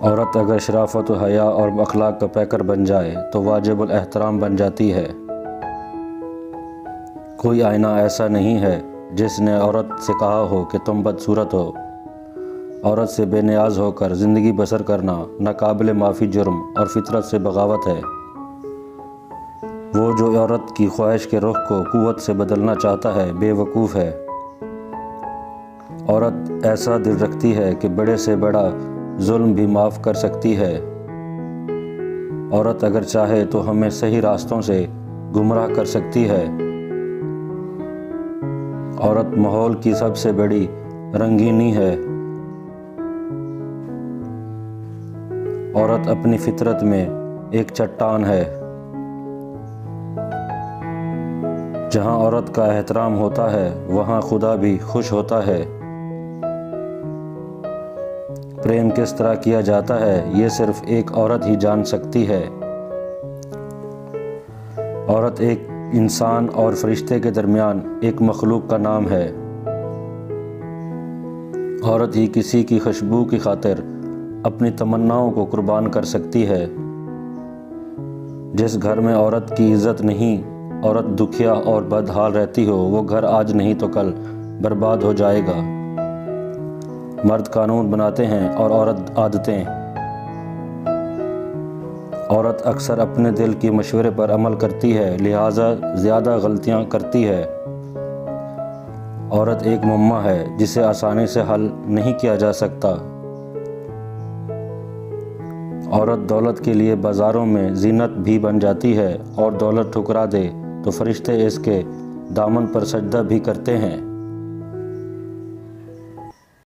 عورت اگر شرافت و حیا اور اخلاق کا پیکر بن جائے تو واجب الاحترام بن جاتی ہے۔ کوئی آئینہ ایسا نہیں ہے جس نے عورت سے کہا ہو کہ تم بدصورت ہو۔ عورت سے بے نیاز ہو کر زندگی بسر کرنا ناقابل معافی جرم اور فطرت سے بغاوت ہے۔ وہ جو عورت کی خواہش کے رخ کو قوت سے بدلنا چاہتا ہے بے وقوف ہے۔ عورت ایسا دل رکھتی ہے کہ بڑے سے بڑا ظلم بھی معاف کر سکتی ہے۔ عورت اگر چاہے تو ہمیں صحیح راستوں سے گمراہ کر سکتی ہے۔ عورت ماحول کی سب سے بڑی رنگینی ہے۔ عورت اپنی فطرت میں ایک چٹان ہے۔ جہاں عورت کا احترام ہوتا ہے وہاں خدا بھی خوش ہوتا ہے۔ پریم کس طرح کیا جاتا ہے یہ صرف ایک عورت ہی جان سکتی ہے۔ عورت ایک انسان اور فرشتے کے درمیان ایک مخلوق کا نام ہے۔ عورت ہی کسی کی خوشبو کی خاطر اپنی تمناؤں کو قربان کر سکتی ہے۔ جس گھر میں عورت کی عزت نہیں، عورت دکھیا اور بدحال رہتی ہو، وہ گھر آج نہیں تو کل برباد ہو جائے گا۔ مرد قانون بناتے ہیں اور عورت عادتیں۔ عورت اکثر اپنے دل کے مشورے پر عمل کرتی ہے، لہٰذا زیادہ غلطیاں کرتی ہے۔ عورت ایک معمہ ہے جسے آسانی سے حل نہیں کیا جا سکتا۔ عورت دولت کے لیے بازاروں میں زینت بھی بن جاتی ہے اور دولت ٹھکرا دے تو فرشتے اس کے دامن پر سجدہ بھی کرتے ہیں۔